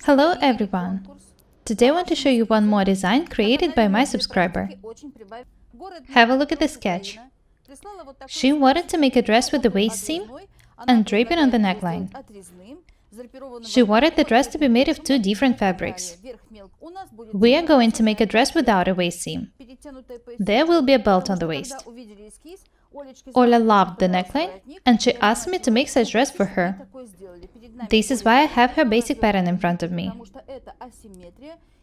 Hello everyone! Today I want to show you one more design created by my subscriber. Have a look at the sketch. She wanted to make a dress with the waist seam and draping on the neckline. She wanted the dress to be made of two different fabrics. We are going to make a dress without a waist seam. There will be a belt on the waist. Ola loved the neckline and she asked me to make such dress for her. This is why I have her basic pattern in front of me.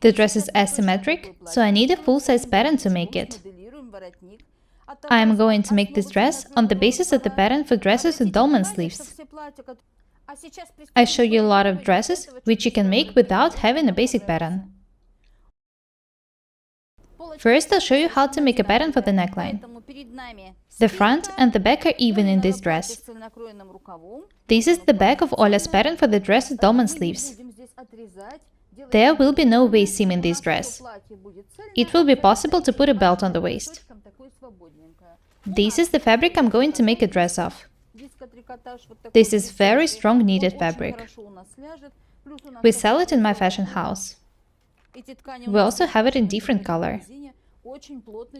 The dress is asymmetric, so I need a full-size pattern to make it. I am going to make this dress on the basis of the pattern for dresses with dolman sleeves. I show you a lot of dresses which you can make without having a basic pattern. First, I'll show you how to make a pattern for the neckline. The front and the back are even in this dress. This is the back of Ola's pattern for the dress with dolman sleeves. There will be no waist seam in this dress. It will be possible to put a belt on the waist. This is the fabric I'm going to make a dress of. This is very strong knitted fabric. We sell it in my fashion house. We also have it in different color.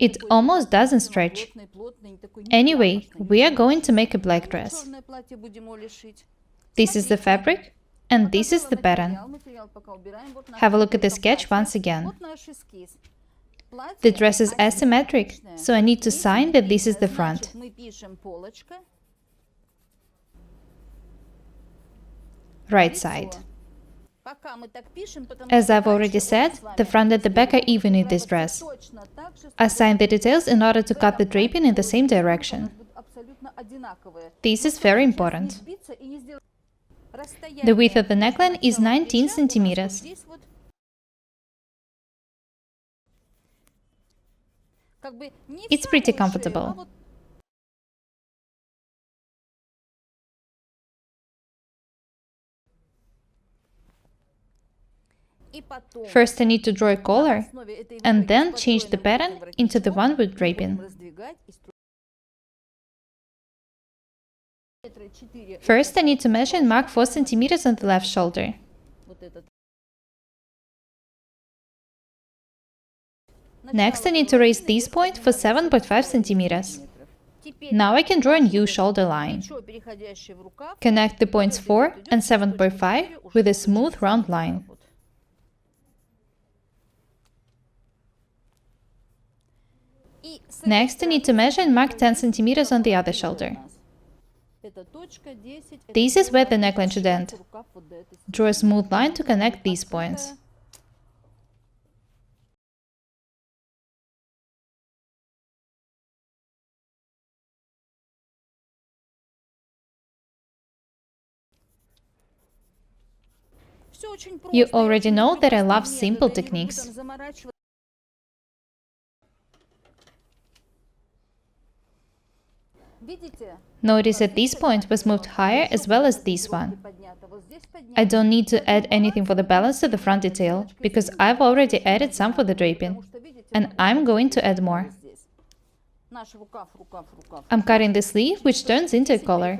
It almost doesn't stretch. Anyway, we are going to make a black dress. This is the fabric, and this is the pattern. Have a look at the sketch once again. The dress is asymmetric, so I need to sign that this is the front. Right side. As I've already said, the front and the back are even in this dress. I signed the details in order to cut the draping in the same direction. This is very important. The width of the neckline is 19 centimeters. It's pretty comfortable. First I need to draw a collar, and then change the pattern into the one with draping. First I need to measure and mark 4 centimeters on the left shoulder. Next I need to raise this point for 7.5 centimeters. Now I can draw a new shoulder line. Connect the points 4 and 7.5 with a smooth round line. Next, I need to measure and mark 10 centimeters on the other shoulder. This is where the neckline should end. Draw a smooth line to connect these points. You already know that I love simple techniques. Notice that this point was moved higher as well as this one. I don't need to add anything for the balance to the front detail, because I've already added some for the draping, and I'm going to add more. I'm cutting the sleeve, which turns into a collar.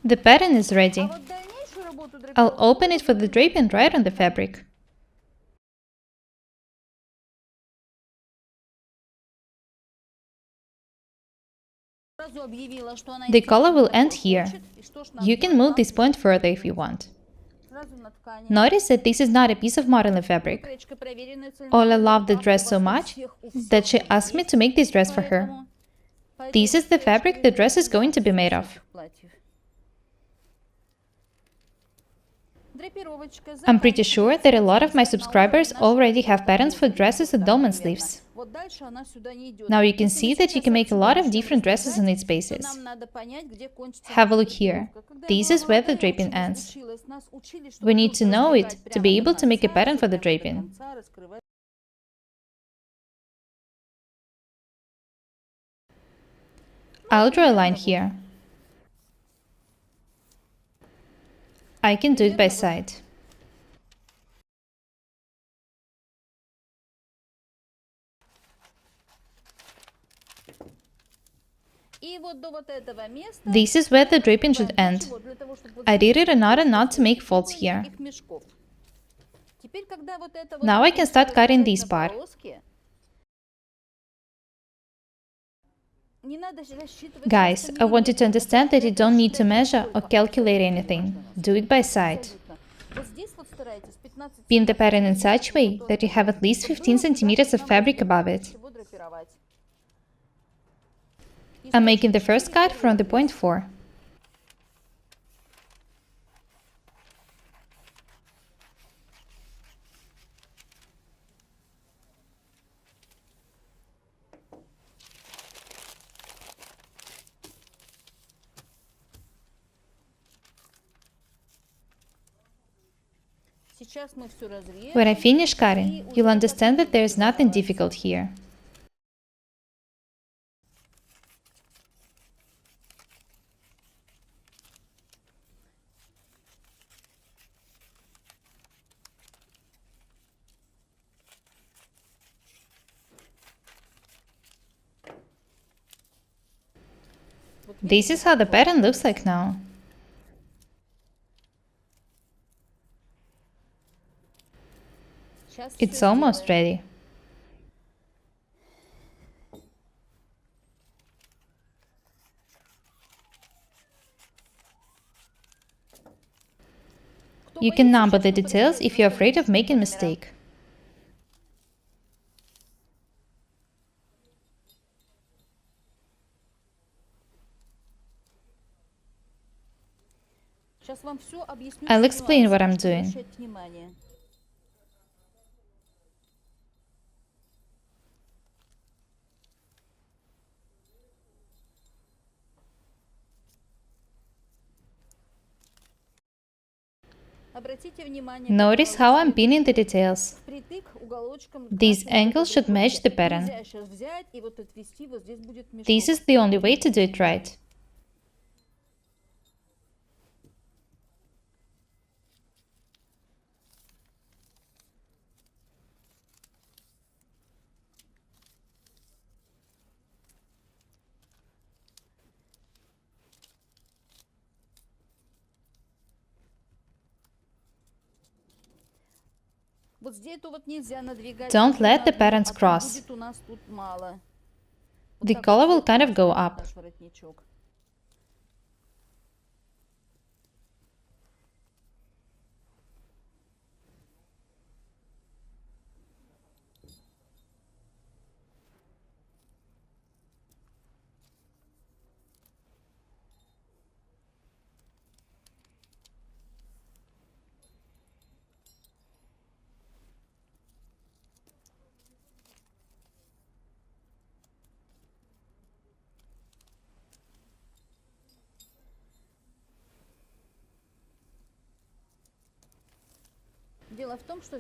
The pattern is ready. I'll open it for the drape and dry it on the fabric. The collar will end here. You can move this point further if you want. Notice that this is not a piece of modeling fabric. Ola loved the dress so much that she asked me to make this dress for her. This is the fabric the dress is going to be made of. I'm pretty sure that a lot of my subscribers already have patterns for dresses with dolman sleeves. Now you can see that you can make a lot of different dresses on its basis. Have a look here. This is where the draping ends. We need to know it to be able to make a pattern for the draping. I'll draw a line here. I can do it by side. This is where the draping should end. I did it another knot to make folds here. Now I can start cutting this part. Guys, I want you to understand that you don't need to measure or calculate anything. Do it by sight. Pin the pattern in such a way that you have at least 15 centimeters of fabric above it. I'm making the first cut from the point 4. When I finish cutting, you'll understand that there is nothing difficult here. This is how the pattern looks like now. It's almost ready. You can number the details if you're afraid of making a mistake. I'll explain what I'm doing. Notice how I'm pinning the details. These angles should match the pattern. This is the only way to do it right. Don't let the patterns cross. The collar will kind of go up.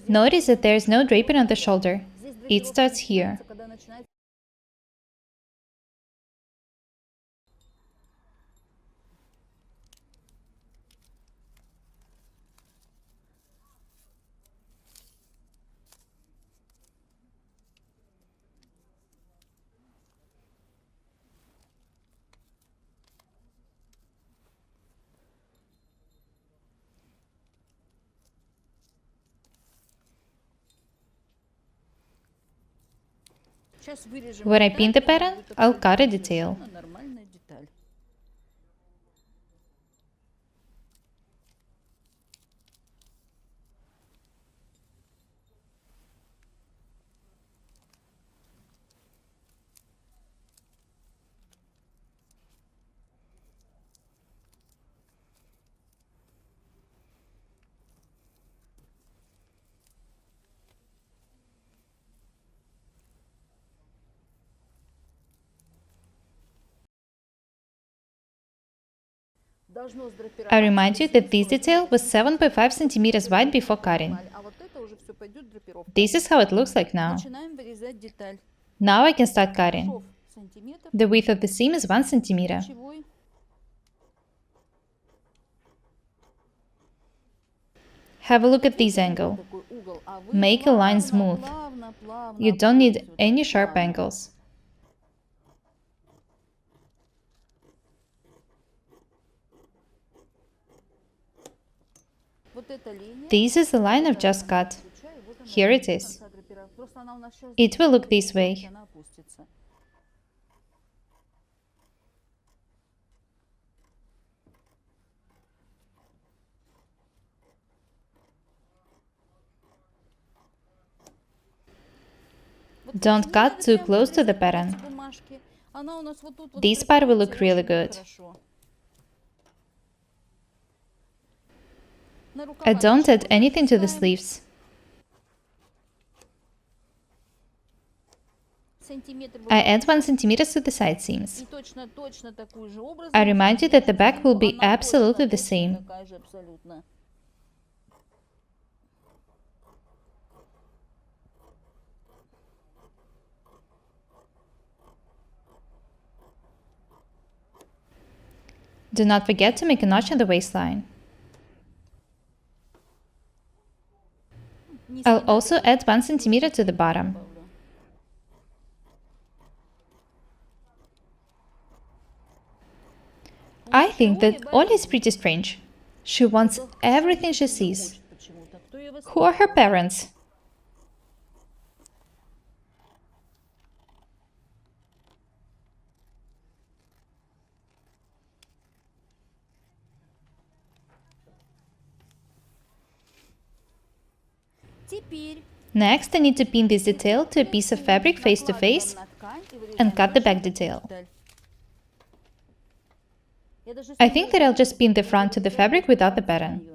Notice that there is no draping on the shoulder. It starts here. When I pin the pattern, I'll cut a detail. I remind you that this detail was 7.5 centimeters wide before cutting. This is how it looks like now. Now I can start cutting. The width of the seam is 1 centimeter. Have a look at this angle. Make a line smooth. You don't need any sharp angles. This is the line I've just cut. Here it is. It will look this way. Don't cut too close to the pattern. This part will look really good. I don't add anything to the sleeves. I add 1 centimeter to the side seams. I remind you that the back will be absolutely the same. Do not forget to make a notch on the waistline. I'll also add 1 centimeter to the bottom. I think that Oля is pretty strange. She wants everything she sees. Who are her parents? Next, I need to pin this detail to a piece of fabric face to face and cut the back detail. I think that I'll just pin the front to the fabric without the pattern.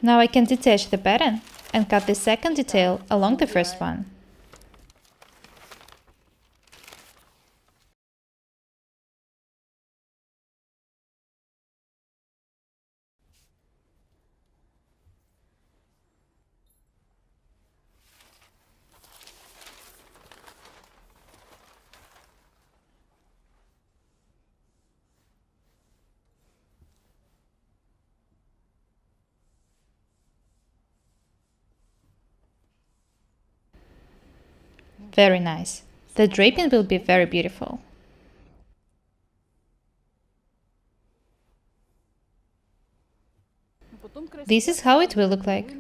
Now I can detach the pattern and cut the second detail along the first one. Very nice. The draping will be very beautiful. This is how it will look like.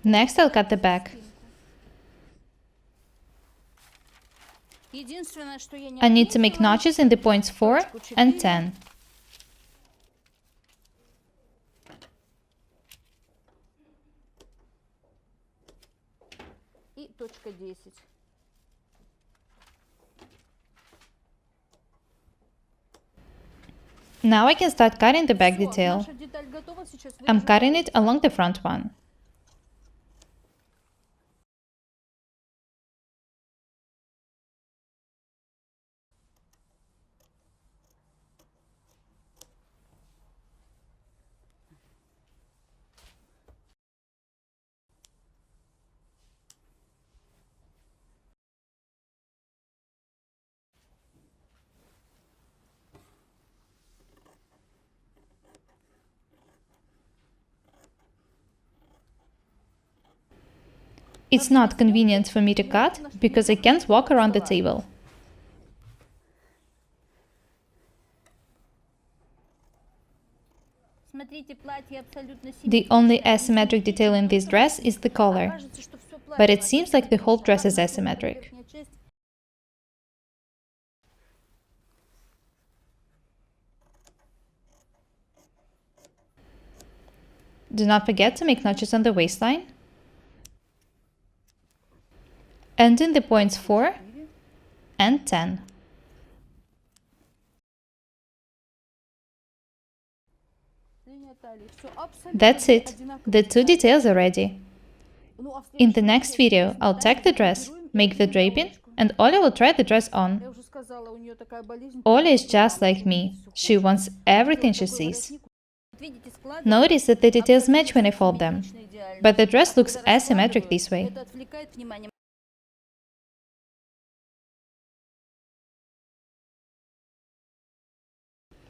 Next, I'll cut the back. I need to make notches in the points 4 and 10. Now I can start cutting the back detail. I'm cutting it along the front one. It's not convenient for me to cut because I can't walk around the table. The only asymmetric detail in this dress is the collar, but it seems like the whole dress is asymmetric. Do not forget to make notches on the waistline and in the points 4 and 10. That's it. The two details are ready. In the next video, I'll tag the dress, make the draping, and Oля will try the dress on. Oля is just like me. She wants everything she sees. Notice that the details match when I fold them, but the dress looks asymmetric this way.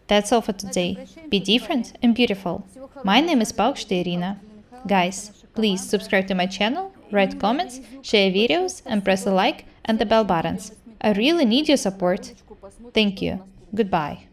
That's all for today. Be different and beautiful. My name is Paukšte Irina. Guys, please subscribe to my channel, write comments, share videos, and press the like and the bell buttons. I really need your support. Thank you. Goodbye.